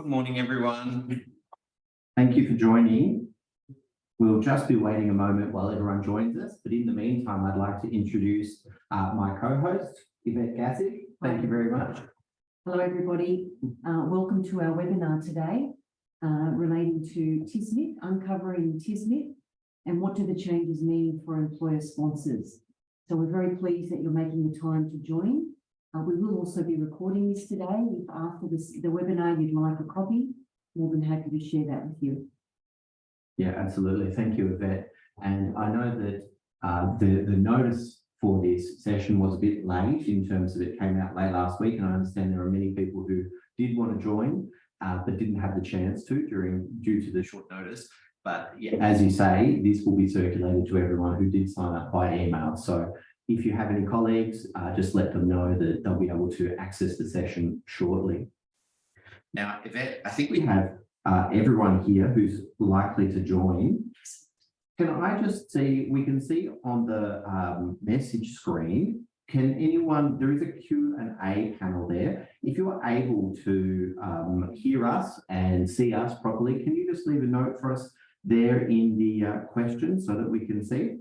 Good morning, everyone. Thank you for joining. We'll just be waiting a moment while everyone joins us, but in the meantime, I'd like to introduce my co-host, Yvette Gassig. Thank you very much. Hello, everybody. Welcome to our webinar today relating to TSMIT, uncovering TSMIT, and what do the changes mean for employer sponsors. So we're very pleased that you're making the time to join. We will also be recording this today. If after the webinar you'd like a copy, more than happy to share that with you. Yeah, absolutely. Thank you, Yvette. And I know that the notice for this session was a bit late in terms of it came out late last week, and I understand there are many people who did want to join but didn't have the chance to due to the short notice. But yeah, as you say, this will be circulated to everyone who did sign up by email. So if you have any colleagues, just let them know that they'll be able to access the session shortly. Now, Yvette, I think we have everyone here who's likely to join. Can I just see, we can see on the message screen, can anyone, there is a Q&A panel there. If you're able to hear us and see us properly, can you just leave a note for us there in the questions so that we can see?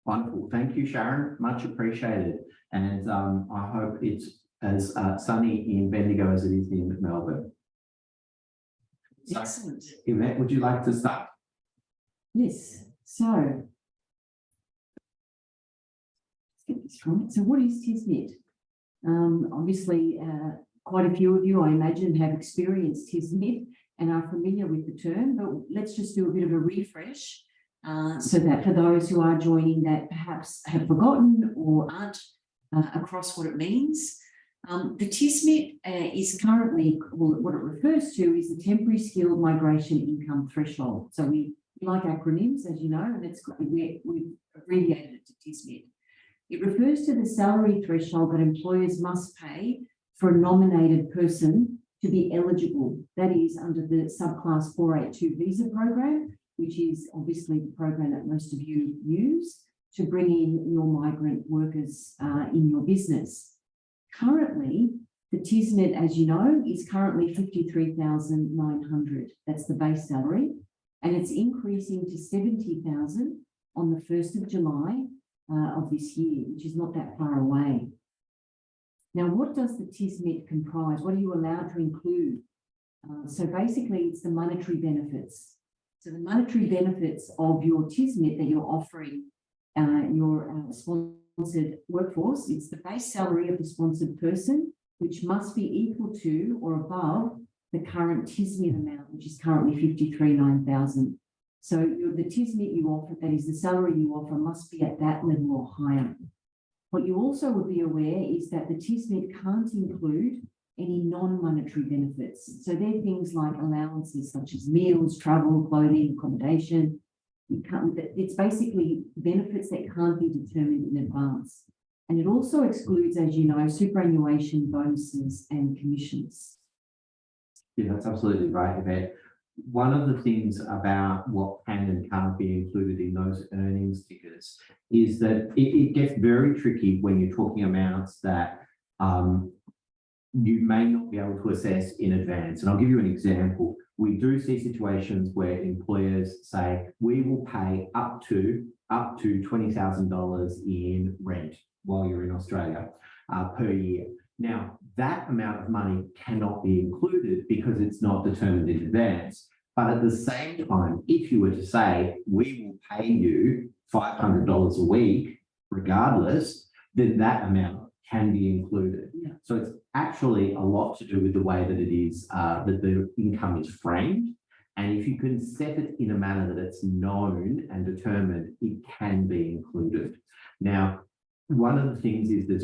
Wonderful. Thank you, Sharon. Much appreciated. And I hope it's as sunny in Bendigo as it is in Melbourne. Excellent. So, Yvette, would you like to start? Yes. So let's get this right. So what is TSMIT? Obviously, quite a few of you, I imagine, have experienced TSMIT and are familiar with the term, but let's just do a bit of a refresh. So that for those who are joining that perhaps have forgotten or aren't across what it means, the TSMIT is currently, well, what it refers to is the Temporary Skilled Migration Income Threshold. So we like acronyms, as you know, and we've abbreviated it to TSMIT. It refers to the salary threshold that employers must pay for a nominated person to be eligible. That is under the subclass 482 visa program, which is obviously the program that most of you use to bring in your migrant workers in your business. Currently, the TSMIT, as you know, is currently $53,900. That's the base salary, and it's increasing to $70,000 on the 1st of July of this year, which is not that far away. Now, what does the TSMIT comprise? What are you allowed to include? So basically, it's the monetary benefits. So the monetary benefits of your TSMIT that you're offering your sponsored workforce, it's the base salary of the sponsored person, which must be equal to or above the current TSMIT amount, which is currently $53,900. So the TSMIT you offer, that is the salary you offer, must be at that level or higher. What you also would be aware is that the TSMIT can't include any non-monetary benefits. So they're things like allowances such as meals, travel, clothing, accommodation. It's basically benefits that can't be determined in advance. And it also excludes, as you know, superannuation, bonuses, and commissions. Yeah, that's absolutely right, Yvette. One of the things about what can and can't be included in those earnings tickets is that it gets very tricky when you're talking amounts that you may not be able to assess in advance. And I'll give you an example. We do see situations where employers say, we will pay up to $20,000 in rent while you're in Australia per year. Now, that amount of money cannot be included because it's not determined in advance. But at the same time, if you were to say, we will pay you $500 a week, regardless, then that amount can be included. Yeah. So it's actually a lot to do with the way that it is, that the income is framed. And if you can set it in a manner that it's known and determined, it can be included. Now, one of the things is there's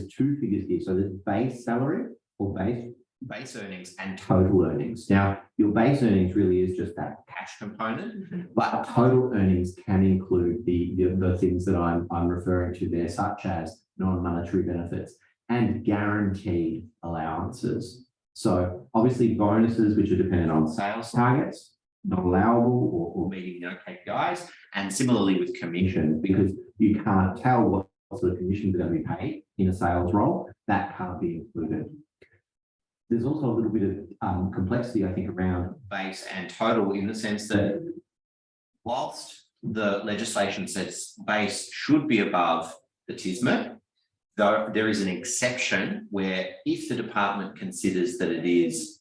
two figures here. So there's base salary or base earnings and total earnings. Now, your base earnings really is just that cash component, but total earnings can include the things that I'm referring to there, such as non-monetary benefits and guaranteed allowances. So obviously bonuses, which are dependent on sales targets, not allowable or meeting no KPIs, and similarly with commission, because you can't tell what sort of commissions are going to be paid in a sales role, that can't be included. There's also a little bit of complexity, I think, around base and total, in the sense that whilst the legislation says base should be above the TSMIT, though there is an exception where if the department considers that it is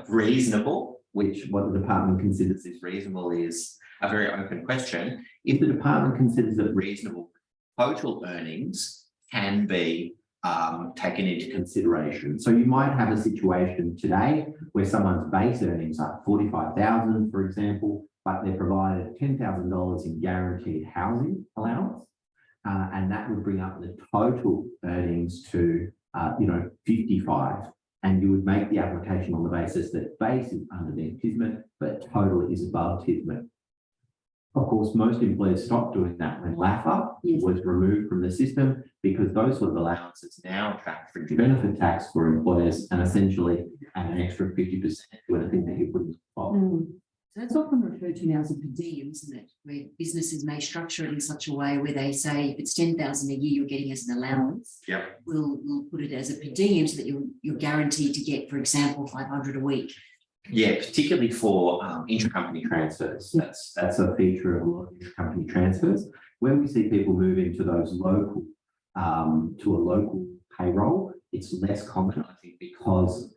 reasonable, which what the department considers is reasonable is a very open question. If the department considers it reasonable, total earnings can be taken into consideration. So you might have a situation today where someone's base earnings are 45,000, for example, but they're provided $10,000 in guaranteed housing allowance, and that would bring up the total earnings to 55. And you would make the application on the basis that base is underneath TSMIT, but total is above TSMIT. Of course, most employers stopped doing that when LAFA was removed from the system, because those sort of allowances now attract fringe benefit tax for employers and essentially add an extra 50% to anything that you wouldn't spot. So that's often referred to now as a per diem, isn't it? Where businesses may structure it in such a way where they say if it's 10,000 a year you're getting as an allowance, we'll put it as a per diem so that you're guaranteed to get, for example, 500 a week. Yeah, particularly for intercompany transfers. That's a feature of a lot of intercompany transfers, where we see people move into those local to a local payroll. It's less common, I think, because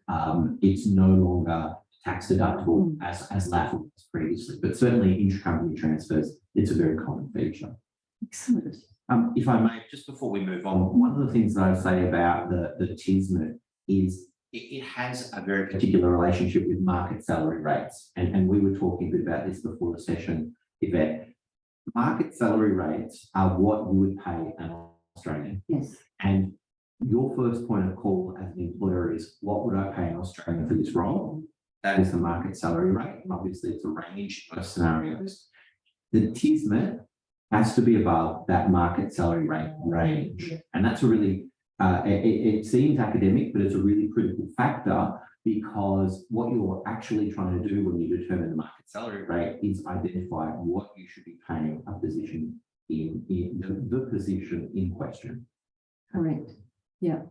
it's no longer tax deductible as LAFA was previously, but certainly intercompany transfers, it's a very common feature. Excellent. If I may, just before we move on, one of the things that I say about the TSMIT is it has a very particular relationship with market salary rates. And we were talking a bit about this before the session, Yvette. Market salary rates are what you would pay an Australian. Yes. And your first point of call as an employer is, what would I pay an Australian for this role? That is the market salary rate. And obviously, it's a range of scenarios. The TSMIT has to be above that market salary rate range. And that's a really it seems academic, but it's a really critical factor, because what you're actually trying to do when you determine the market salary rate is identify what you should be paying a position in the position in question. Correct. Yeah.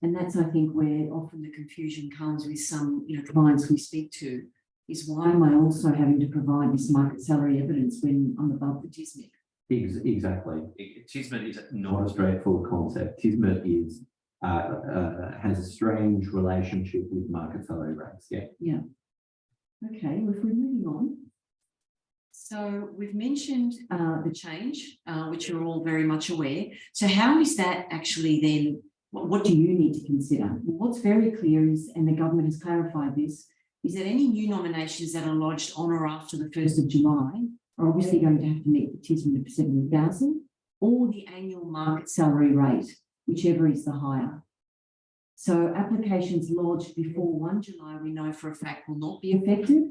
And that's, I think, where often the confusion comes with some clients we speak to, is why am I also having to provide this market salary evidence when I'm above the TSMIT? Exactly. TSMIT is not a straightforward concept. TSMIT is has a strange relationship with market salary rates. Yeah. Yeah. Okay. Well, if we're moving on, so we've mentioned the change, which you're all very much aware. So how is that actually then? What do you need to consider? Well, what's very clear is, and the government has clarified this, is that any new nominations that are lodged on or after the 1st of July are obviously going to have to meet the TSMIT of 70,000 or the annual market salary rate, whichever is the higher. So applications lodged before 1 July, we know for a fact, will not be affected,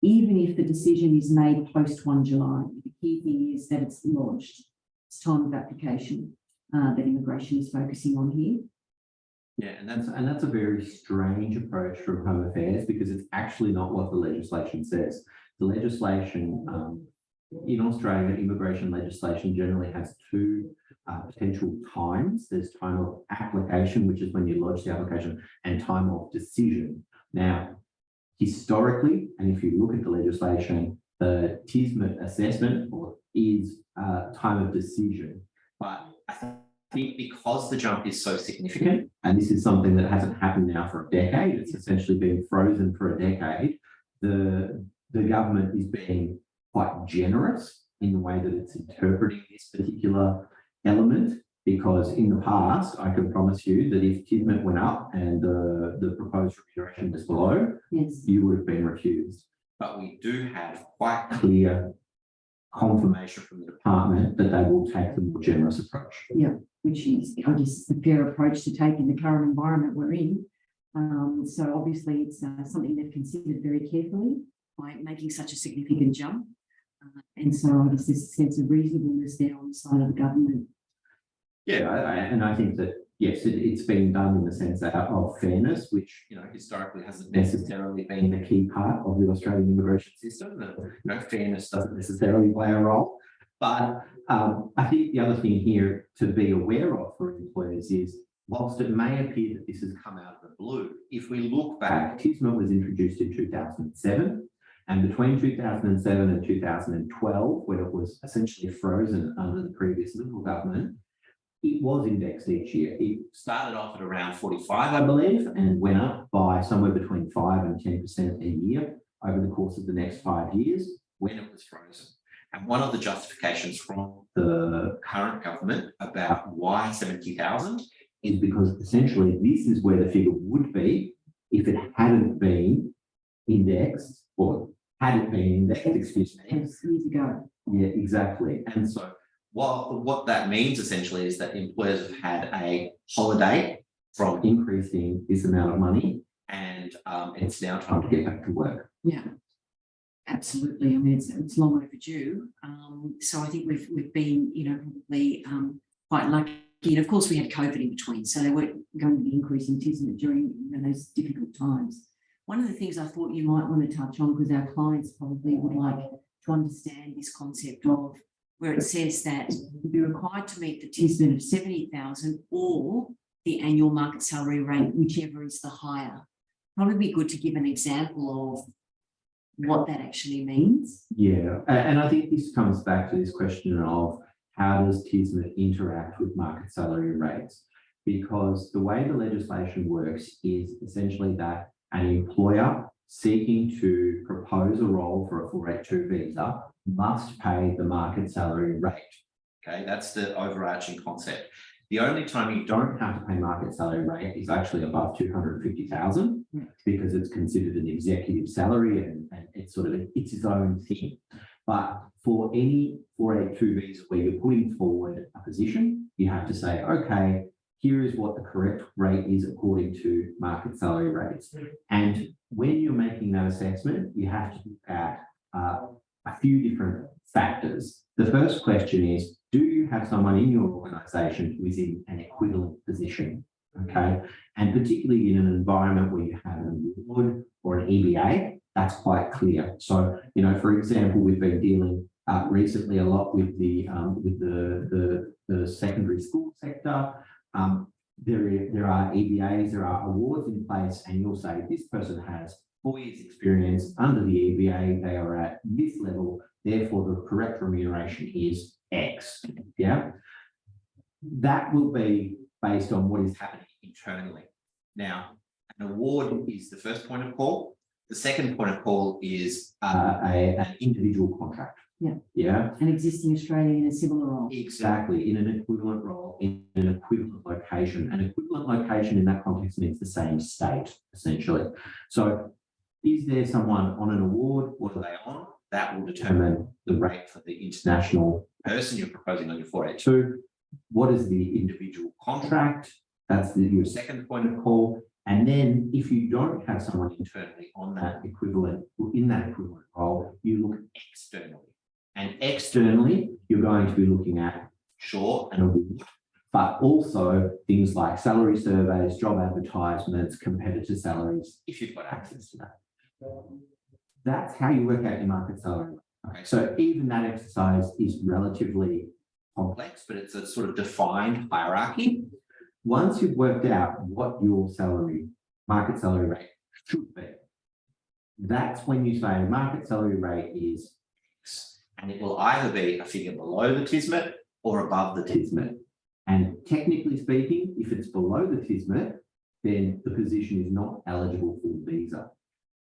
even if the decision is made post 1 July. The key thing is that it's lodged. It's time of application that immigration is focusing on here. Yeah, and that's a very strange approach from Home Affairs, because it's actually not what the legislation says. The legislation in Australia, immigration legislation generally has two potential times. There's time of application, which is when you lodge the application, and time of decision. Now, historically, and if you look at the legislation, the TSMIT assessment is time of decision. But I think because the jump is so significant, and this is something that hasn't happened now for a decade, it's essentially been frozen for a decade, the government is being quite generous in the way that it's interpreting this particular element, because in the past, I can promise you that if TSMIT went up and the proposed remuneration was below, yes, you would have been refused. But we do have quite clear confirmation from the department that they will take the more generous approach. Yeah, which is, I guess, the fair approach to take in the current environment we're in. So obviously it's something they've considered very carefully by making such a significant jump. And so I guess there's a sense of reasonableness there on the side of the government. Yeah, and I think that, yes, it's been done in the sense of fairness, which, historically hasn't necessarily been the key part of the Australian immigration system. Fairness doesn't necessarily play a role. But I think the other thing here to be aware of for employers is, whilst it may appear that this has come out of the blue, if we look back, TSMIT was introduced in 2007, and between 2007 and 2012, when it was essentially frozen under the previous Liberal government, it was indexed each year. It started off at around 45, I believe, and went up by somewhere between 5 and 10% a year over the course of the next 5 years when it was frozen. And one of the justifications from the current government about why 70,000 is because essentially this is where the figure would be if it hadn't been indexed, or hadn't been indexed, excuse me. Years ago. Yeah, exactly. And so what that means essentially is that employers have had a holiday from increasing this amount of money, and it's now time to get back to work. Yeah, absolutely. I mean, it's long overdue. So I think we've been, probably quite lucky. And of course, we had COVID in between, so they weren't going to be increasing TSMIT during those difficult times. One of the things I thought you might want to touch on, because our clients probably would like to understand this concept of where it says that you'll be required to meet the TSMIT of 70,000 or the annual market salary rate, whichever is the higher. Probably be good to give an example of what that actually means. Yeah, and I think this comes back to this question of how does TSMIT interact with market salary rates? Because the way the legislation works is essentially that an employer seeking to propose a role for a 482 visa must pay the market salary rate. Okay, that's the overarching concept. The only time you don't have to pay market salary rate is actually above 250,000 because it's considered an executive salary and it's it's its own thing. But for any 482 visa where you're putting forward a position, you have to say, okay, here is what the correct rate is according to market salary rates. And when you're making that assessment, you have to look at a few different factors. The first question is, do you have someone in your organisation who is in an equivalent position? Okay. And particularly in an environment where you have an award or an EBA, that's quite clear. So, for example, we've been dealing recently a lot with the secondary school sector. There are EBAs, there are awards in place, and you'll say this person has 4 years experience under the EBA, they are at this level, therefore the correct remuneration is X. Yeah. That will be based on what is happening internally. Now, an award is the first point of call. The second point of call is an individual contract. Yeah. Yeah. An existing Australian in a similar role. Exactly. In an equivalent role, in an equivalent location. An equivalent location in that context means the same state, essentially. So is there someone on an award? What are they on? That will determine the rate for the international person you're proposing on your 482. What is the individual contract? That's your second point of call. And then if you don't have someone internally on that equivalent, in that equivalent role, you look externally. And externally, you're going to be looking at, sure, an award, but also things like salary surveys, job advertisements, competitor salaries, if you've got access to that. That's how you work out your market salary. Okay, so even that exercise is relatively complex, but it's a sort of defined hierarchy. Once you've worked out what your market salary rate should be, that's when you say market salary rate is X, and it will either be a figure below the TSMIT or above the TSMIT. And technically speaking, if it's below the TSMIT, then the position is not eligible for the visa.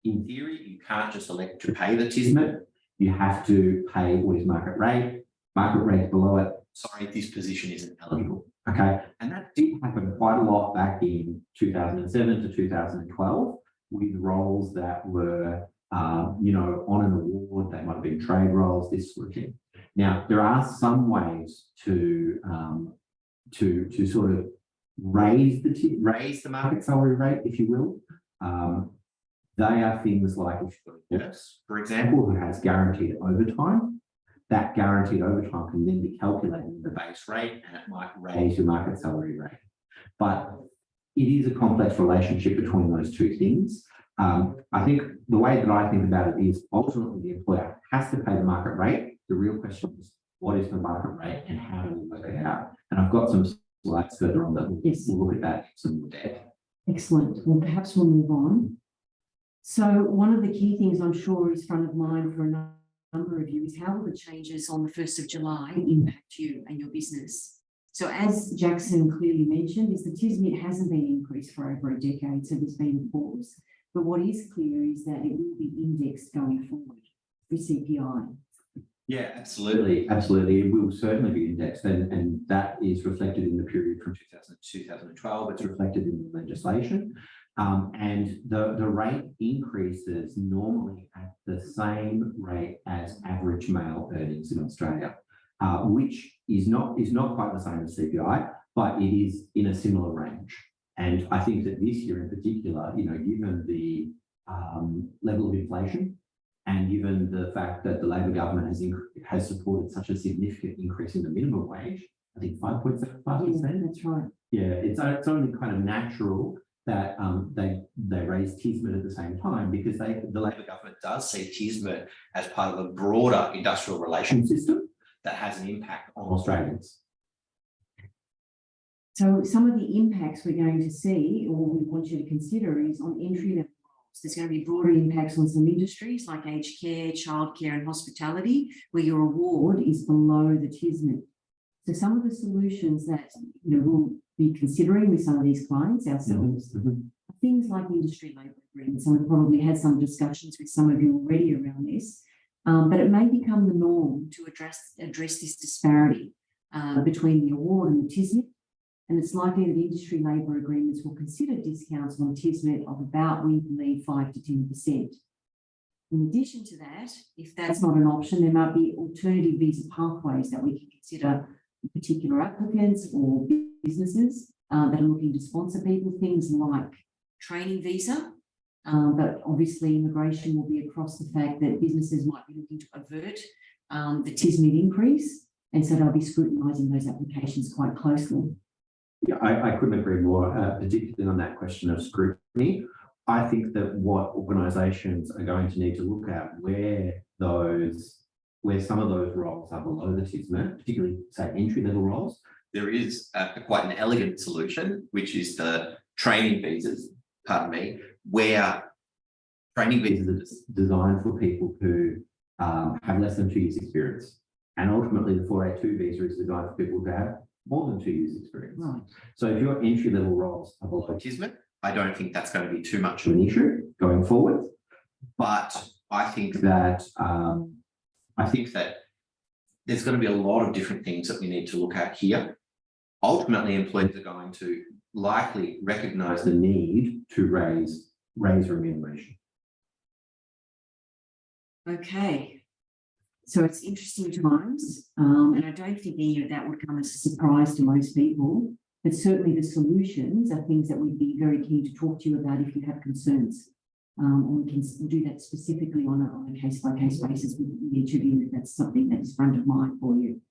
In theory, you can't just elect to pay the TSMIT. You have to pay what is market rate. Market rate below it. Sorry, this position isn't eligible. Okay, and that did happen quite a lot back in 2007 to 2012 with roles that were, on an award. They might have been trade roles, this sort of thing. Now, there are some ways to sort of raise the market salary rate, if you will. They are things like if you've got a nurse, for example, who has guaranteed overtime. That guaranteed overtime can then be calculated in the base rate, and it might raise your market salary rate. But it is a complex relationship between those two things. I think the way that I think about it is ultimately the employer has to pay the market rate. The real question is, what is the market rate, and how do we work it out? And I've got some slides further on that we'll look at that in some more depth. Excellent. Well, perhaps we'll move on. So one of the key things I'm sure is front of mind for a number of you is how will the changes on the 1st of July impact you and your business? So as Jackson clearly mentioned, is the TSMIT hasn't been increased for over a decade, so there's been a pause. But what is clear is that it will be indexed going forward with CPI. Yeah, absolutely. Absolutely. It will certainly be indexed, and that is reflected in the period from 2000 to 2012. It's reflected in the legislation. And the rate increases normally at the same rate as average male earnings in Australia, which is not quite the same as CPI, but it is in a similar range. And I think that this year in particular, given the level of inflation, and given the fact that the Labor government has supported such a significant increase in the minimum wage, I think 5.75%. Yeah, that's right. Yeah, it's only kind of natural that they raise TSMIT at the same time, because the Labor government does see TSMIT as part of a broader industrial relations system that has an impact on Australians. So some of the impacts we're going to see, or we want you to consider, is on entry level. There's going to be broader impacts on some industries like aged care, childcare, and hospitality, where your award is below the TSMIT. So some of the solutions that we'll be considering with some of these clients ourselves are things like industry labour agreements, and we've probably had some discussions with some of you already around this. But it may become the norm to address this disparity between the award and the TSMIT. And it's likely that industry labour agreements will consider discounts on TSMIT of about, we believe, 5 to 10%. In addition to that, if that's not an option, there might be alternative visa pathways that we can consider for particular applicants or businesses that are looking to sponsor people, things like training visa. But obviously immigration will be across the fact that businesses might be looking to avert the TSMIT increase, and so they'll be scrutinising those applications quite closely. Yeah, I couldn't agree more, particularly on that question of scrutiny. I think that what organisations are going to need to look at where some of those roles are below the TSMIT, particularly say entry-level roles, there is quite an elegant solution, which is the training visas, where training visas are designed for people who have less than 2 years experience. And ultimately the 482 visa is designed for people who have more than 2 years experience. Right. So if your entry-level roles are below TSMIT, I don't think that's going to be too much of an issue going forward. But I think that there's going to be a lot of different things that we need to look at here. Ultimately, employers are going to likely recognise the need to raise remuneration. Okay. So it's interesting times, and I don't think any of that would come as a surprise to most people, but certainly the solutions are things that we'd be very keen to talk to you about if you have concerns. And we can do that specifically on a case-by-case basis with each of you if that's something that is front of mind for you.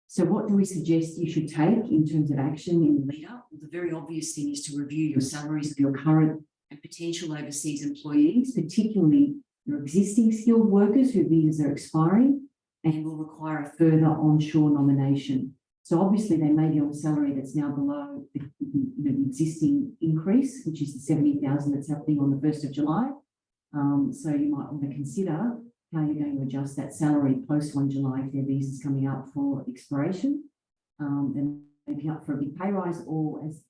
So what do we suggest you should take in terms of action in the lead-up? Well, the very obvious thing is to review your salaries of your current and potential overseas employees, particularly your existing skilled workers whose visas are expiring and will require a further onshore nomination. So obviously they may be on a salary that's now below the existing increase, which is the 70,000 that's happening on the 1st of July. So you might want to consider how you're going to adjust that salary post 1 July if their visa's coming up for expiration, and maybe up for a big pay rise, or as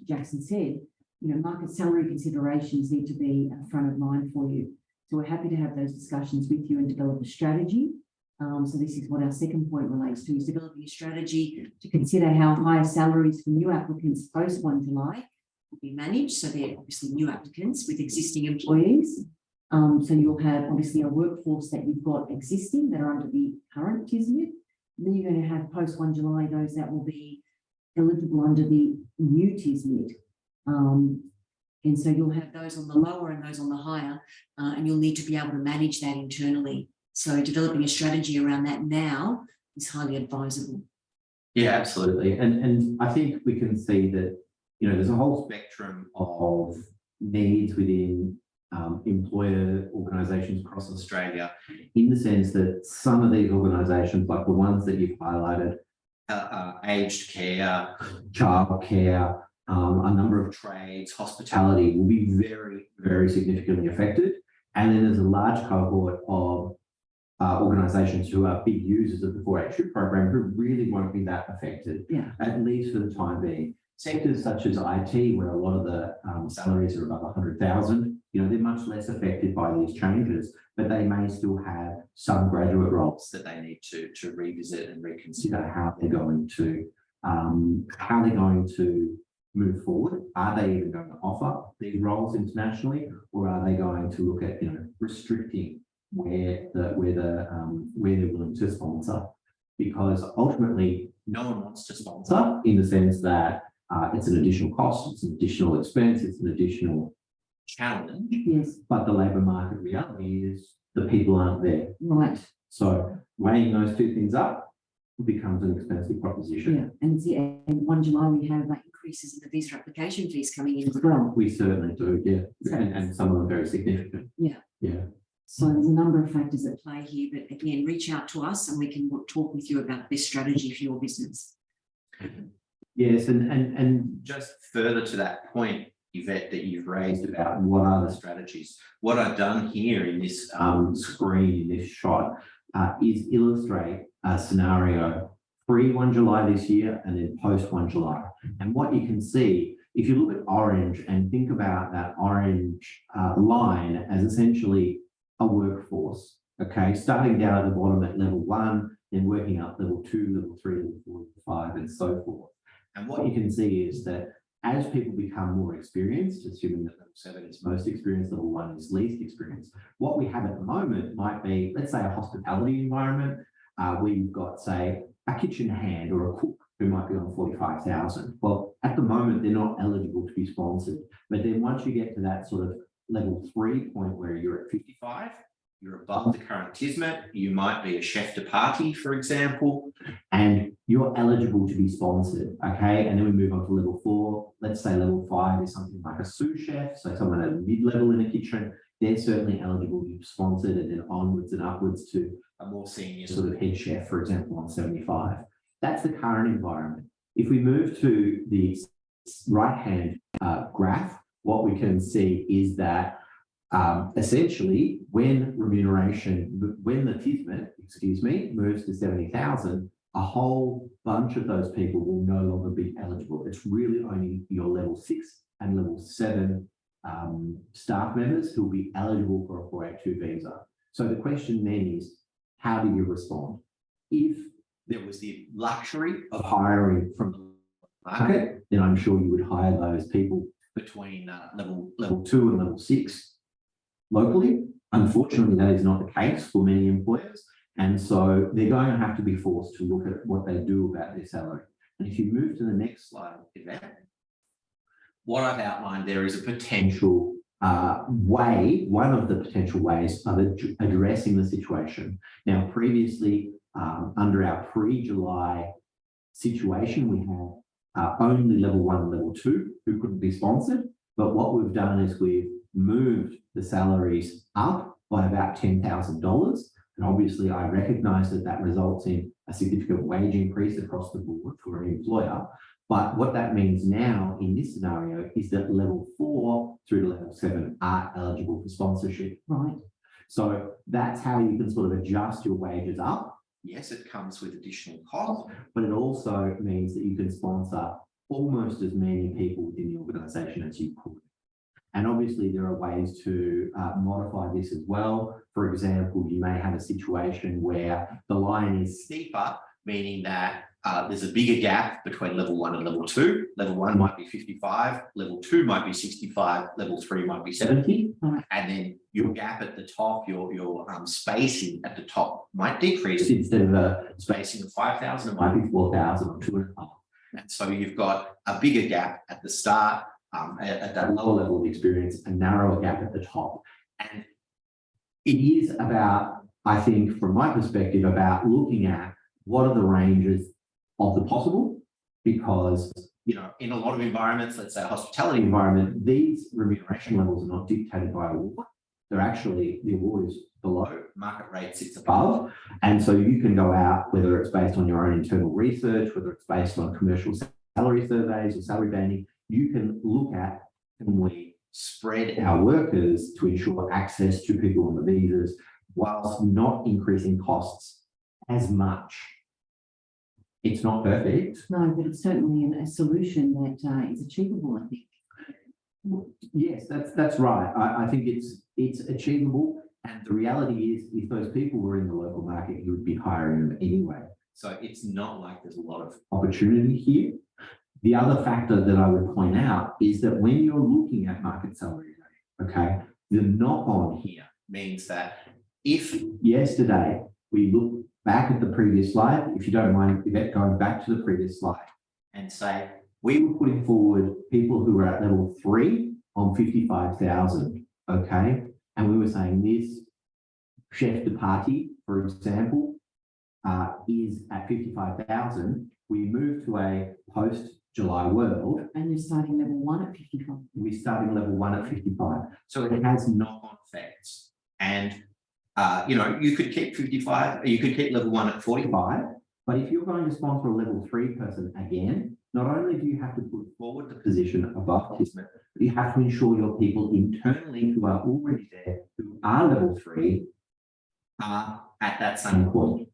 Jackson said, market salary considerations need to be front of mind for you. So we're happy to have those discussions with you and develop a strategy. So this is what our second point relates to, is developing a strategy to consider how higher salaries for new applicants post 1 July will be managed. So they're obviously new applicants with existing employees. So you'll have obviously a workforce that you've got existing that are under the current TSMIT. And then you're going to have post 1 July those that will be eligible under the new TSMIT. And so you'll have those on the lower and those on the higher, and you'll need to be able to manage that internally. So developing a strategy around that now is highly advisable. Yeah, absolutely. And I think we can see that, there's a whole spectrum of needs within employer organisations across Australia, in the sense that some of these organisations, like the ones that you've highlighted, aged care, childcare, a number of trades, hospitality, will be very, very significantly affected. And then there's a large cohort of organisations who are big users of the 482 program who really won't be that affected, at least for the time being. Sectors such as IT, where a lot of the salaries are above 100,000, they're much less affected by these changes, but they may still have some graduate roles that they need to revisit and reconsider how they're going to move forward. Are they even going to offer these roles internationally, or are they going to look at restricting where they're willing to sponsor? Because ultimately, no one wants to sponsor, in the sense that it's an additional cost, it's an additional expense, it's an additional challenge. Yes. But the labour market reality is the people aren't there. Right. So weighing those two things up becomes an expensive proposition. Yeah, and 1 July we have increases in the visa application fees coming in as well. We certainly do, yeah. And some of them very significant. Yeah. Yeah. So there's a number of factors at play here, but again, reach out to us and we can talk with you about the best strategy for your business. Yes, and just further to that point, Yvette, that you've raised about what are the strategies. What I've done here in this screen, in this shot, is illustrate a scenario pre-1 July this year and then post-1 July. And what you can see, if you look at orange and think about that orange line as essentially a workforce, okay, starting down at the bottom at level 1, then working up level 2, level 3, level 4, level 5, and so forth. And what you can see is that as people become more experienced, assuming that level 7 is most experienced, level 1 is least experienced, what we have at the moment might be, let's say, a hospitality environment where you've got, say, a kitchen hand or a cook who might be on 45,000. Well, at the moment, they're not eligible to be sponsored. But then once you get to that sort of level 3 point where you're at 55, you're above the current TSMIT, you might be a chef de partie, for example, and you're eligible to be sponsored, okay? And then we move on to level 4. Let's say level 5 is something like a sous chef, so someone at a mid-level in a kitchen. They're certainly eligible to be sponsored, and then onwards and upwards to a more senior sort of head chef, for example, on 75. That's the current environment. If we move to the right-hand graph, what we can see is that essentially when the TSMIT, moves to 70,000, a whole bunch of those people will no longer be eligible. It's really only your level 6 and level 7 staff members who will be eligible for a 482 visa. So the question then is, how do you respond? If there was the luxury of hiring from the market, then I'm sure you would hire those people between level 2 and level 6 locally. Unfortunately, that is not the case for many employers. And so they're going to have to be forced to look at what they do about their salary. And if you move to the next slide, what I've outlined there is a potential way, one of the potential ways of addressing the situation. Now, previously, under our pre-July situation, we had only level 1 and level 2 who couldn't be sponsored. But what we've done is we've moved the salaries up by about $10,000. And obviously, I recognise that that results in a significant wage increase across the board for an employer. But what that means now in this scenario is that level 4 through to level 7 are eligible for sponsorship. Right. So that's how you can sort of adjust your wages up. Yes, it comes with additional costs, but it also means that you can sponsor almost as many people within the organisation as you could. And obviously, there are ways to modify this as well. For example, you may have a situation where the line is steeper, meaning that there's a bigger gap between level 1 and level 2. Level 1 might be 55, level 2 might be 65, level 3 might be 70. Right. And then your gap at the top, your spacing at the top might decrease. Instead of a spacing of 5,000, it might be 4,000 or 2.5. And so you've got a bigger gap at the start, at that lower level of experience, a narrower gap at the top. And it is about, I think, from my perspective, about looking at what are the ranges of the possible, because in a lot of environments, let's say a hospitality environment, these remuneration levels are not dictated by award. They're actually, the award is below, market rate sits above. And so you can go out, whether it's based on your own internal research, whether it's based on commercial salary surveys or salary banding, you can look at, can we spread our workers to ensure access to people on the visas whilst not increasing costs as much. It's not perfect. No, but it's certainly a solution that is achievable, I think. Yes, that's right. I think it's achievable. And the reality is, if those people were in the local market, you would be hiring them anyway. So it's not like there's a lot of opportunity here. The other factor that I would point out is that when you're looking at market salary rate, okay, the knock on here means that if yesterday we look back at the previous slide, if you don't mind going back to the previous slide and say, we were putting forward people who were at level 3 on 55,000, okay? And we were saying this chef de partie, for example, is at 55,000. We moved to a post-July world. And you're starting level 1 at 55. We're starting level 1 at 55. So it has knock-on effects. And, you could keep 55, you could keep level 1 at 45, but if you're going to sponsor a level 3 person again, not only do you have to put forward the position above TSMIT, but you have to ensure your people internally who are already there, who are level 3, are at that same point.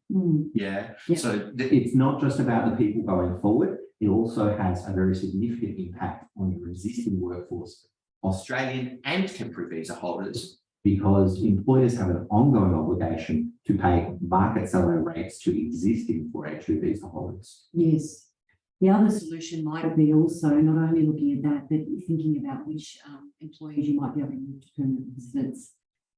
Yeah. So it's not just about the people going forward. It also has a very significant impact on your existing workforce, Australian and temporary visa holders, because employers have an ongoing obligation to pay market salary rates to existing 482 visa holders. Yes. The other solution might be also not only looking at that, but thinking about which employees you might be able to move to permanent residence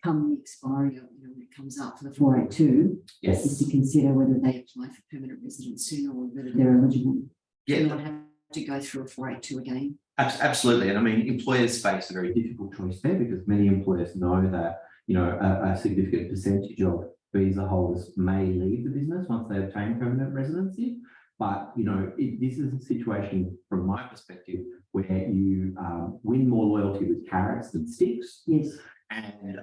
come the expiry, when it comes up for the 482. Yes. Is to consider whether they apply for permanent residence sooner or whether they're eligible. Yeah. You don't have to go through a 482 again. Absolutely. And I mean, employers face a very difficult choice there because many employers know that, a significant percentage of visa holders may leave the business once they obtain permanent residency. But, this is a situation from my perspective where you win more loyalty with carrots than sticks. Yes. And,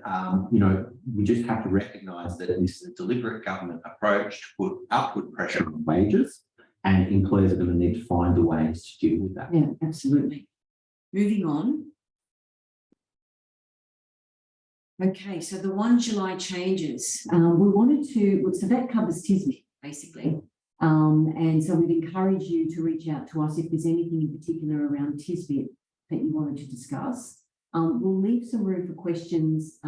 we just have to recognise that this is a deliberate government approach to put upward pressure on wages, and employers are going to need to find the ways to deal with that. Yeah, absolutely. Moving on. Okay, so the 1 July changes. We wanted to, so that covers TSMIT, basically. And so we'd encourage you to reach out to us if there's anything in particular around TSMIT that you wanted to discuss. We'll leave some room for questions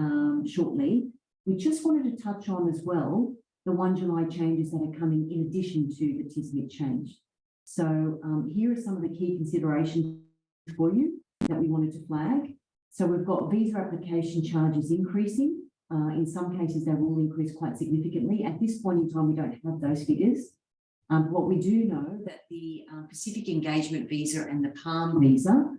shortly. We just wanted to touch on as well the 1 July changes that are coming in addition to the TSMIT change. So here are some of the key considerations for you that we wanted to flag. So we've got visa application charges increasing. In some cases, they will increase quite significantly. At this point in time, we don't have those figures. What we do know that the Pacific Engagement Visa and the Palm Visa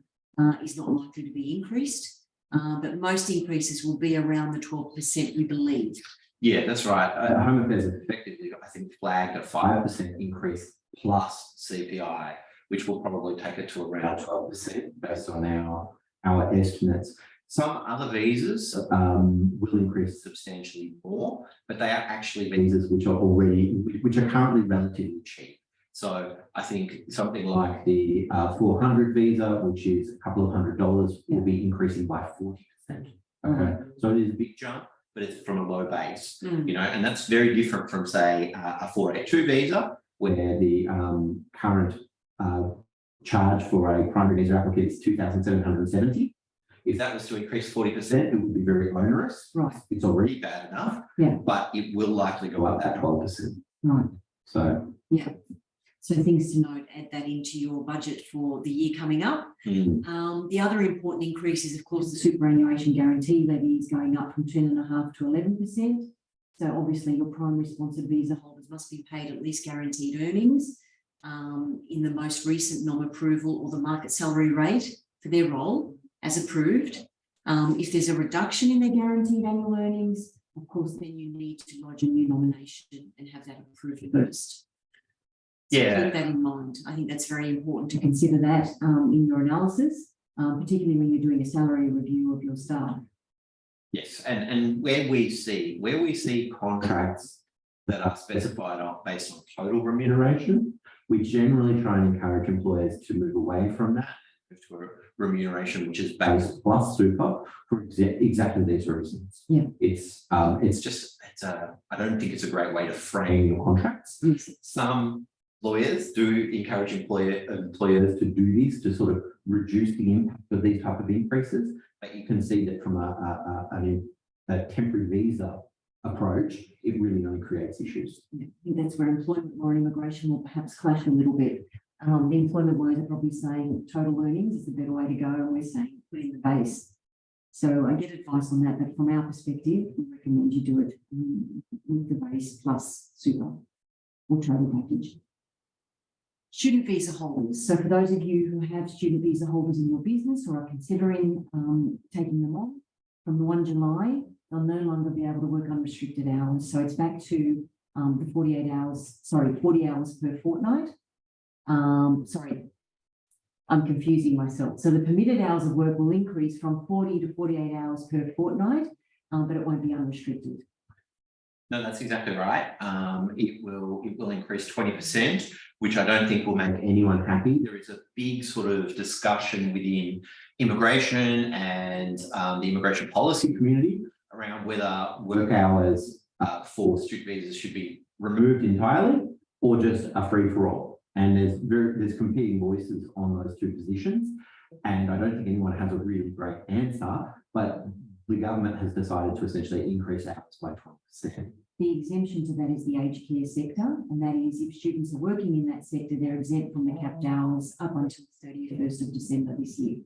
is not likely to be increased, but most increases will be around the 12%, we believe. Yeah, that's right. Home Affairs have effectively, I think, flagged a 5% increase plus CPI, which will probably take it to around 12% based on our estimates. Some other visas will increase substantially more, but they are actually visas which are currently relatively cheap. So I think something like the 400 visa, which is a couple of $100, will be increasing by 40%. Okay, so it is a big jump, but it's from a low base, and that's very different from, say, a 482 visa, where the current charge for a primary visa applicant is $2,770. If that was to increase 40%, it would be very onerous. Right. It's already bad enough. Yeah. But it will likely go up at 12%. Right. So. Yeah. So things to note, add that into your budget for the year coming up. The other important increase is, of course, the superannuation guarantee levy is going up from 10.5% to 11%. So obviously your primary sponsored visa holders must be paid at least guaranteed earnings in the most recent non-approval or the market salary rate for their role as approved. If there's a reduction in their guaranteed annual earnings, of course, then you need to lodge a new nomination and have that approved first. So Yeah. keep that in mind. I think that's very important to consider that in your analysis, particularly when you're doing a salary review of your staff. Yes, and where we see contracts that are specified on based on total remuneration, we generally try and encourage employers to move away from that to a remuneration which is base plus super for exactly these reasons. Yeah. I don't think it's a great way to frame your contracts. Yes. Some lawyers do encourage employers to do this to sort of reduce the impact of these type of increases. But you can see that from a temporary visa approach, it really only creates issues. Yeah, I think that's where employment law and immigration will perhaps clash a little bit. The employment lawyers are probably saying total earnings is the better way to go, and we're saying put in the base. So I get advice on that, but from our perspective, we recommend you do it with the base plus super or total package. Student visa holders. So for those of you who have student visa holders in your business or are considering taking them on, from the 1 July, they'll no longer be able to work unrestricted hours. So it's back to the 40 hours per fortnight. Sorry, I'm confusing myself. So the permitted hours of work will increase from 40 to 48 hours per fortnight, but it won't be unrestricted. No, that's exactly right. It will increase 20%, which I don't think will make anyone happy. There is a big sort of discussion within immigration and the immigration policy community around whether work hours for student visas should be removed entirely or just a free for all. And there's competing voices on those two positions. And I don't think anyone has a really great answer, but the government has decided to essentially increase hours by 20%. The exemption to that is the aged care sector, and that is if students are working in that sector, they're exempt from the capped hours up until the 31st of December this year.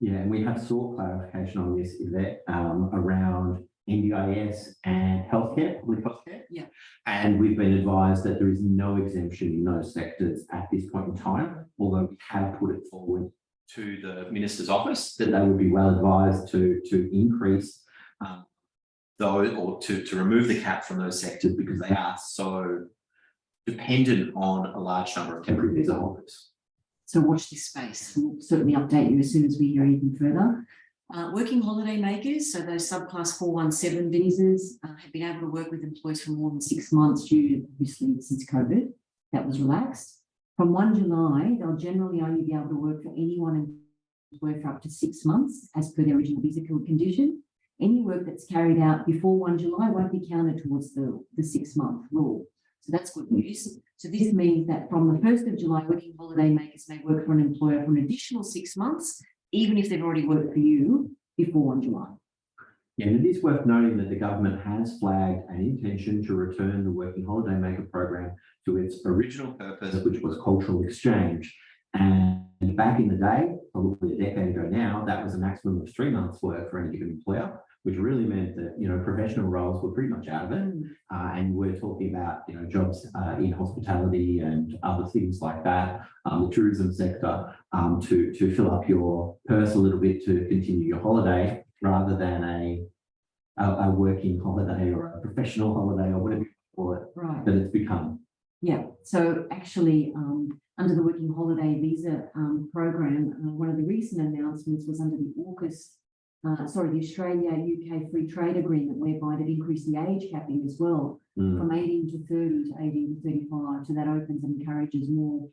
Yeah, and we have sought clarification on this, Yvette, around NDIS and healthcare, public healthcare. Yeah. And we've been advised that there is no exemption in those sectors at this point in time, although we have put it forward to the Minister's office that they would be well advised to increase those or to remove the cap from those sectors because they are so dependent on a large number of temporary visa holders. So watch this space. We'll certainly update you as soon as we hear anything further. Working holiday makers, so those subclass 417 visas have been able to work with employees for more than 6 months due to, obviously, since COVID, that was relaxed. From 1 July, they'll generally only be able to work for anyone employed for up to 6 months as per their original visa condition. Any work that's carried out before 1 July won't be counted towards the 6-month rule. So that's good news. So this means that from the 1st of July, working holiday makers may work for an employer for an additional 6 months, even if they've already worked for you before 1 July. Yeah, and it is worth noting that the government has flagged an intention to return the Working Holiday Maker program to its original purpose, which was cultural exchange. And back in the day, probably a decade ago now, that was a maximum of 3 months' work for any given employer, which really meant that, you know, professional roles were pretty much out of it. And we're talking about, you know, jobs in hospitality and other things like that, the tourism sector, to fill up your purse a little bit to continue your holiday rather than a working holiday or a professional holiday or whatever you call it, Right. that it's become. Yeah, so actually, under the Working Holiday Visa program, one of the recent announcements was under the the Australia-UK Free Trade Agreement, whereby they've increased the age capping as well from 18 to 30 to 18 to 35. So that opens and encourages more,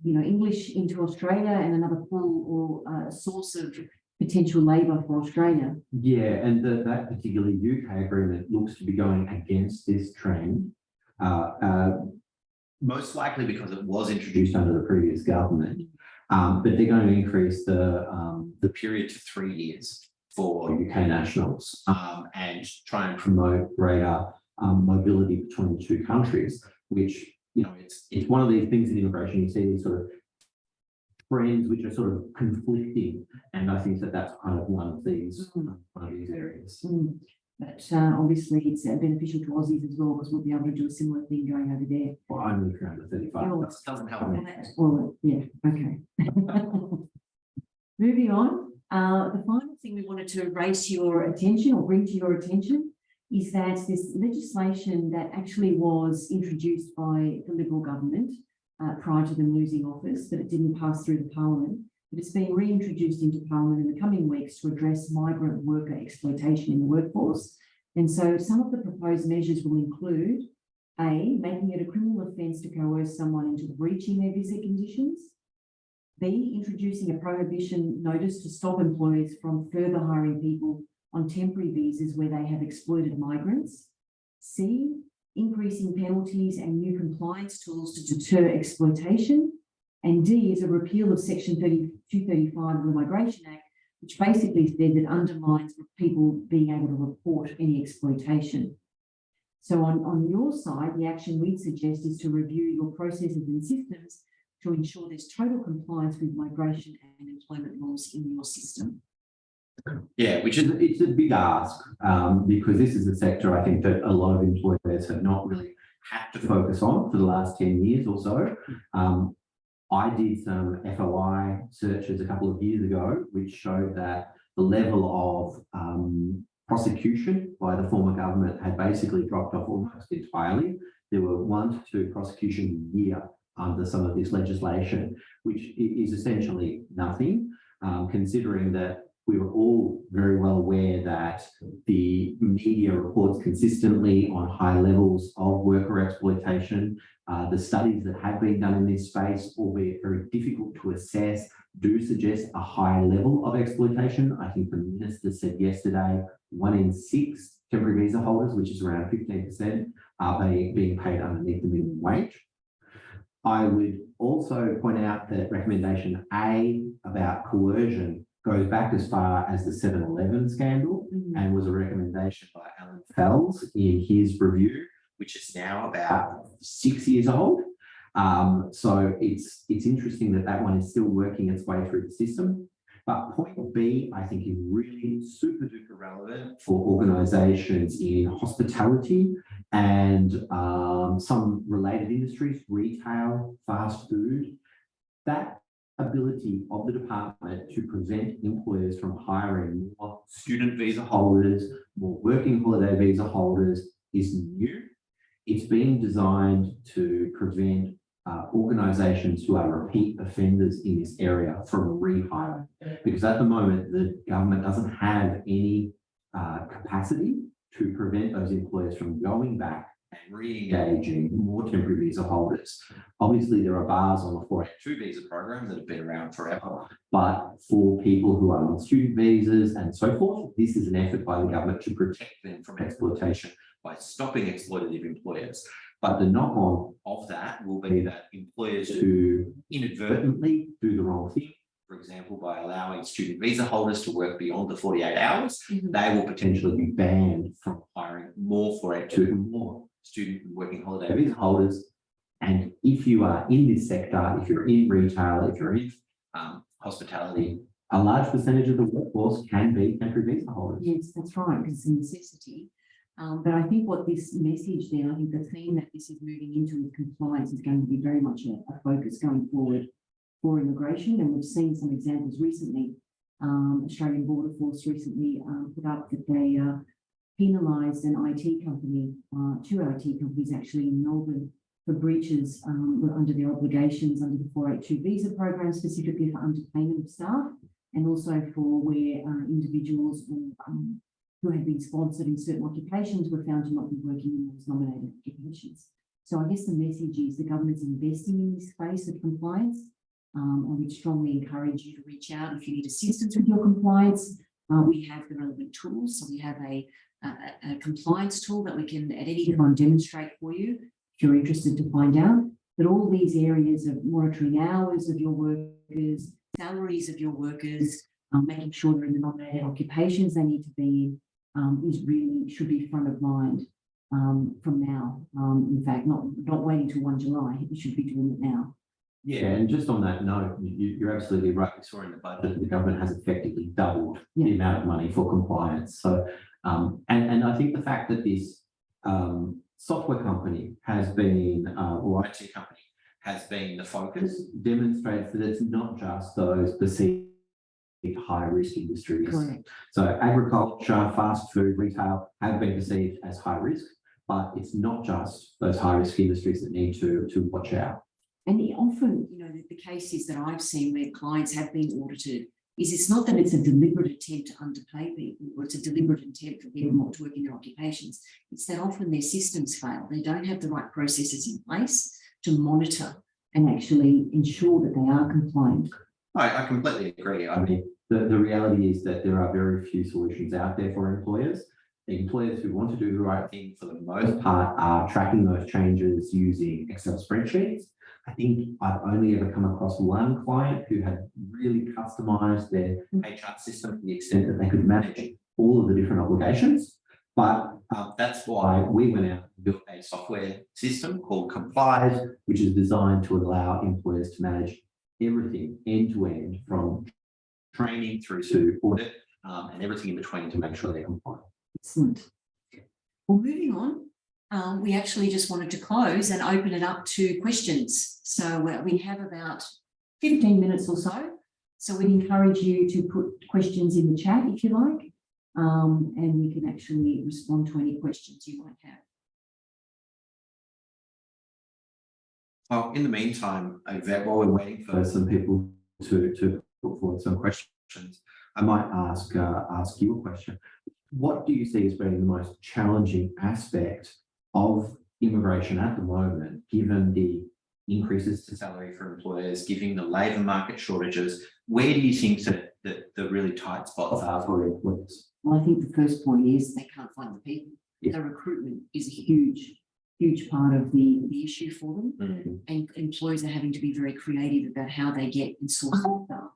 English into Australia and another pool or source of potential labour for Australia. Yeah, and that particular UK agreement looks to be going against this trend. Most likely because it was introduced under the previous government, but they're going to increase the period to 3 years for UK nationals and try and promote greater mobility between the two countries, which, you know, it's one of these things in immigration, you see these sort of trends which are sort of conflicting, and I think that that's kind of one of these areas. But obviously it's beneficial to Aussies as well, because we'll be able to do a similar thing going over there. Well, I'm looking around the 35. Oh, That doesn't help me. Well, yeah, okay. Moving on, the final thing we wanted to raise to your attention or bring to your attention is that this legislation that actually was introduced by the Liberal government prior to them losing office, but it didn't pass through the Parliament. But it's being reintroduced into Parliament in the coming weeks to address migrant worker exploitation in the workforce. And so some of the proposed measures will include A, making it a criminal offence to coerce someone into breaching their visa conditions. B, introducing a prohibition notice to stop employers from further hiring people on temporary visas where they have exploited migrants. C, increasing penalties and new compliance tools to deter exploitation. And D is a repeal of Section 235 of the Migration Act, which basically said it undermines people being able to report any exploitation. So on your side, the action we'd suggest is to review your processes and systems to ensure there's total compliance with migration and employment laws in your system. Yeah, it's a big ask because this is a sector I think that a lot of employers have not really had to focus on for the last 10 years or so. I did some FOI searches a couple of years ago, which showed that the level of prosecution by the former government had basically dropped off almost entirely. There were 1 to 2 prosecutions a year under some of this legislation, which is essentially nothing, considering that we were all very well aware that the media reports consistently on high levels of worker exploitation. The studies that have been done in this space, albeit very difficult to assess, do suggest a high level of exploitation. I think the minister said yesterday 1 in 6 temporary visa holders, which is around 15%, are being paid underneath the minimum wage. I would also point out that recommendation A about coercion goes back as far as the 7-Eleven scandal and was a recommendation by Alan Fells in his review, which is now about 6 years old. So it's interesting that one is still working its way through the system. But point B, I think, is really super duper relevant for organisations in hospitality and some related industries, retail, fast food. That ability of the department to prevent employers from hiring more student visa holders, more working holiday visa holders is new. It's been designed to prevent organisations who are repeat offenders in this area from rehiring, because at the moment the government doesn't have any capacity to prevent those employers from going back and re-engaging more temporary visa holders. Obviously, there are bars on the 482 visa program that have been around forever, but for people who are on student visas and so forth, this is an effort by the government to protect them from exploitation by stopping exploitative employers. But the knock-on of that will be that employers who inadvertently do the wrong thing, for example, by allowing student visa holders to work beyond the 48 hours, they will potentially be banned from hiring more 482, more student and working holiday visa holders. And if you are in this sector, if you're in retail, if you're in hospitality, a large percentage of the workforce can be temporary visa holders. Yes, that's right, because it's a necessity. But I think what this message then, I think the theme that this is moving into with compliance is going to be very much a focus going forward for immigration. And we've seen some examples recently. Australian Border Force recently put up that they penalised an IT company, 2 IT companies actually in Melbourne, for breaches under their obligations under the 482 visa program, specifically for underpayment of staff, and also for where individuals who had been sponsored in certain occupations were found to not be working in those nominated occupations. So I guess the message is the government's investing in this space of compliance. I would strongly encourage you to reach out if you need assistance with your compliance. We have the relevant tools. So we have a compliance tool that we can at any time demonstrate for you if you're interested to find out. But all these areas of monitoring hours of your workers, salaries of your workers, making sure they're in the nominated occupations they need to be in, should be front of mind from now. In fact, not waiting till 1 July. You should be doing it now. Yeah, and just on that note, you're absolutely right. We saw in the budget that the government has effectively doubled the amount of money for compliance. So, and I think the fact that this software company has been, or IT company has been the focus, demonstrates that it's not just those perceived high-risk industries. Correct. So agriculture, fast food, retail have been perceived as high risk, but it's not just those high-risk industries that need to watch out. And often, the cases that I've seen where clients have been audited is it's not that it's a deliberate attempt to underpay people or it's a deliberate attempt for people not to work in their occupations. It's that often their systems fail. They don't have the right processes in place to monitor and actually ensure that they are compliant. I completely agree. I mean, the reality is that there are very few solutions out there for employers. The employers who want to do the right thing, for the most part, are tracking those changes using Excel spreadsheets. I think I've only ever come across one client who had really customized their HR system to the extent that they could manage all of the different obligations. But that's why we went out and built a software system called Complies, which is designed to allow employers to manage everything end to end, from training through to audit and everything in between, to make sure they're compliant. Excellent. Well, moving on, we actually just wanted to close and open it up to questions. So we have about 15 minutes or so. So we'd encourage you to put questions in the chat if you like, and we can actually respond to any questions you might have. Well, in the meantime, Yvette, while we're waiting for some people to put forward some questions, I might ask you a question. What do you see as being the most challenging aspect of immigration at the moment, given the increases to salary for employers, given the labour market shortages? Where do you think that the really tight spots are for employers? Well, I think the first point is they can't find the people. Yes. The recruitment is a huge part of the issue for them. Mm-hmm. And employers are having to be very creative about how they get and source staff.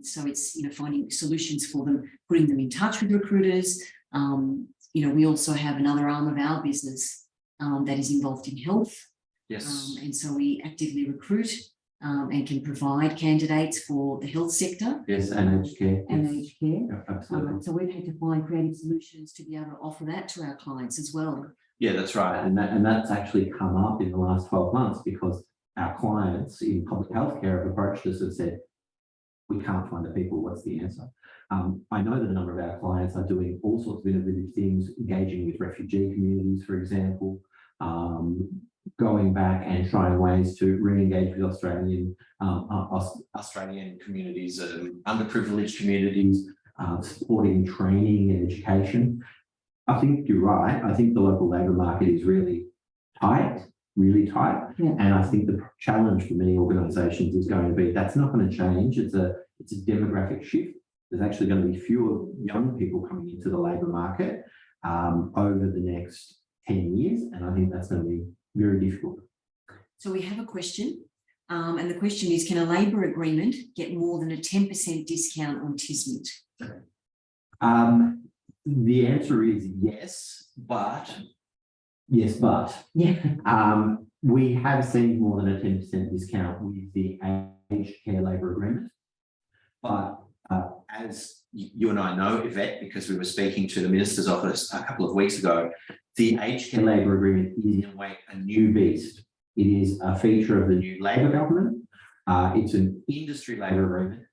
So it's, finding solutions for them, putting them in touch with recruiters. We also have another arm of our business that is involved in health. Yes. And so we actively recruit and can provide candidates for the health sector. Yes, and aged care. And Yes. aged care. Yeah, absolutely. So we've had to find creative solutions to be able to offer that to our clients as well. Yeah, that's right. And that's actually come up in the last 12 months, because our clients in public healthcare have approached us and said, we can't find the people, what's the answer? I know that a number of our clients are doing all sorts of innovative things, engaging with refugee communities, for example, going back and trying ways to re-engage with Australian communities, underprivileged communities, supporting training and education. I think you're right. I think the local labour market is really tight. Yeah. And I think the challenge for many organisations is going to be, that's not going to change. It's a demographic shift. There's actually going to be fewer young people coming into the labour market over the next 10 years. And I think that's going to be very difficult. So we have a question. And the question is, can a labour agreement get more than a 10% discount on TSMIT? The answer is yes, but yeah. We have seen more than a 10% discount with the aged care labour agreement. But as you and I know, Yvette, because we were speaking to the Minister's office a couple of weeks ago, the aged care labour agreement is in a way a new beast. It is a feature of the new Labor government. It's an industry labour agreement,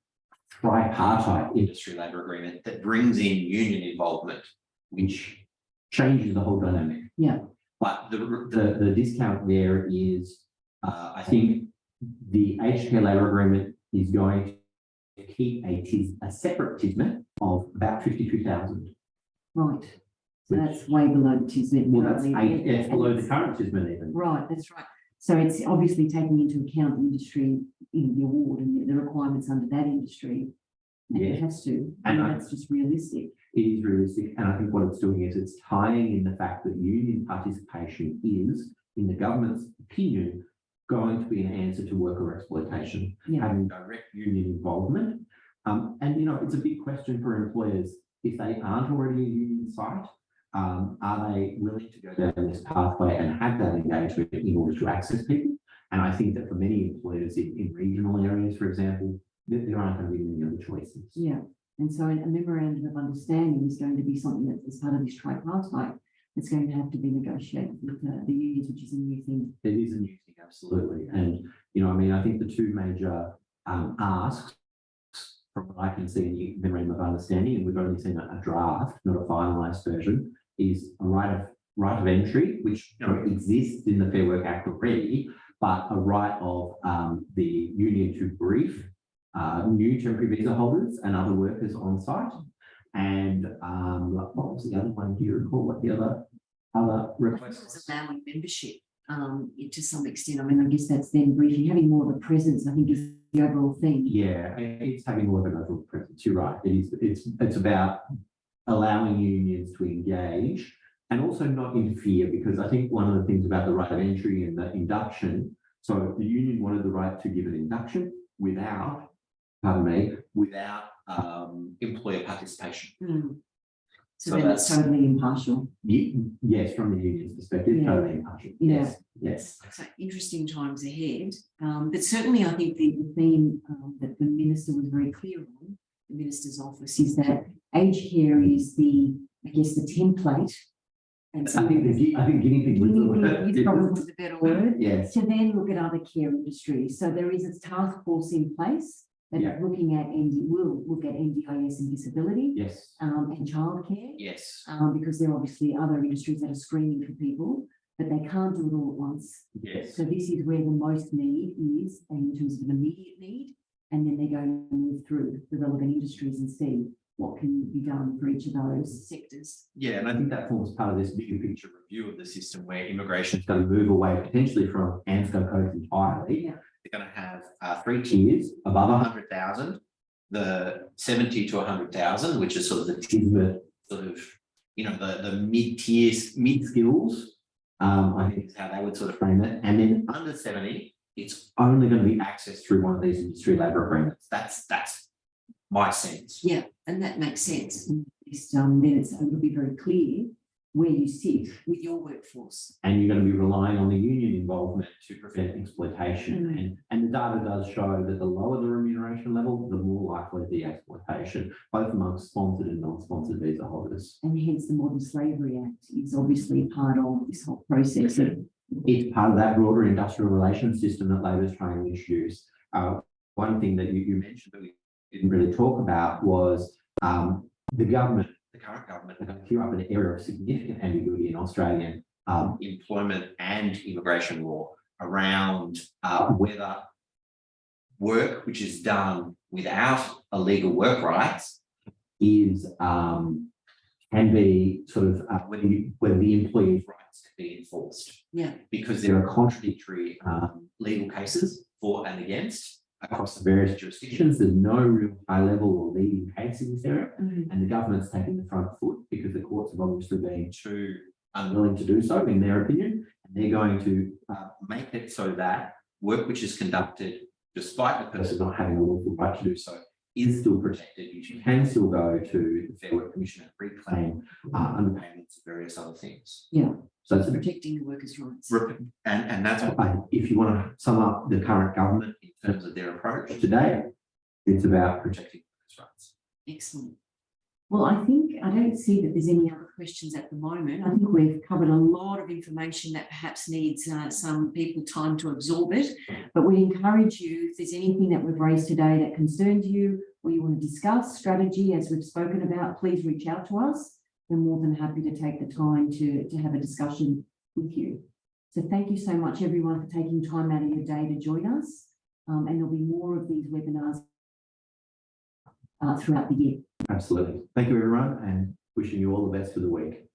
tripartite industry labour agreement that brings in union involvement, which changes the whole dynamic. Yeah. But the discount there is, I think the aged care labour agreement is going to keep a separate TSMIT of about 52,000. Right. So that's way below the TSMIT. Well, it's below the current TSMIT even. Right, that's right. So it's obviously taking into account the industry in the award and the requirements under that industry. And Yeah. it has to. And that's just realistic. It is realistic. And I think what it's doing is it's tying in the fact that union participation is, in the government's opinion, going to be an answer to worker exploitation, having direct union involvement. And, it's a big question for employers. If they aren't already a union site, are they willing to go down this pathway and have that engagement in order to access people? And I think that for many employers in regional areas, for example, there aren't going to be many other choices. Yeah. And so a memorandum of understanding is going to be something that is part of this tripartite that's going to have to be negotiated with the unions, which is a new thing. It is a new thing, absolutely. And, I think the two major asks from what I can see in the memorandum of understanding, and we've only seen a draft, not a finalised version, is a right of entry, which exists in the Fair Work Act already, but a right of the union to brief new temporary visa holders and other workers on site. And what was the other one? Do you recall what the other request was? Allowing membership to some extent. I mean, I guess that's then briefing, having more of a presence, I think, is the overall thing. Yeah, it's having more of an overall presence. You're right. It's about allowing unions to engage and also not interfere, because I think one of the things about the right of entry and the induction, so the union wanted the right to give an induction without employer participation. Mm. So So then it's totally impartial. Yes, from the union's perspective, Yeah. totally impartial. Yeah. Yes. So interesting times ahead. But certainly I think the theme that the Minister was very clear on, the Minister's office, is that aged care is the template. And so I think guinea pig was the word. is probably the better word. Yes. To then look at other care industries. So there is a task force in place that is looking at will look at NDIS and disability. Yes. And childcare. Yes. Because there are obviously other industries that are screening for people, but they can't do it all at once. Yes. So this is where the most need is in terms of an immediate need, and then they're going to move through the relevant industries and see what can be done for each of those sectors. Yeah, and I think that forms part of this bigger picture review of the system, where immigration is going to move away potentially from ANSCO codes entirely. Yeah. They're going to have 3 tiers: above 100,000, the 70 to 100,000, which is sort of the TSMIT, sort of, the mid-tiers, mid-skills. I think is how they would sort of frame it. And then under 70, it's only going to be accessed through one of these industry labour agreements. That's my sense. Yeah, and that makes sense. Then it'll be very clear where you sit with your workforce. And you're going to be relying on the union involvement to prevent exploitation. And the data does show that the lower the remuneration level, the more likely the exploitation, both amongst sponsored and non-sponsored visa holders. And hence the Modern Slavery Act is obviously part of this whole process. It's part of that broader industrial relations system that Labor is trying to introduce. One thing that you mentioned that we didn't really talk about was the current government, are going to clear up an area of significant ambiguity in Australian employment and immigration law around whether work which is done without a legal work rights can be sort of whether the employee's rights can be enforced. Yeah. Because there are contradictory legal cases for and against across the various jurisdictions. There's no real high level or leading case in this area. And the government's taking the front foot because the courts have obviously been too unwilling to do so, in their opinion. And they're going to make it so that work which is conducted despite the person not having a lawful right to do so is still protected. You can still go to the Fair Work Commission and reclaim underpayments and various other things. Yeah. So it's Protecting the workers' rights. And that's what if you want to sum up the current government in terms of their approach today, it's about protecting workers' rights. Excellent. Well, I don't see that there's any other questions at the moment. I think we've covered a lot of information that perhaps needs some people time to absorb it, but we encourage you, if there's anything that we've raised today that concerns you or you want to discuss strategy as we've spoken about, please reach out to us. We're more than happy to take the time to have a discussion with you. So thank you so much, everyone, for taking time out of your day to join us. And there'll be more of these webinars throughout the year. Absolutely. Thank you, everyone, and wishing you all the best for the week.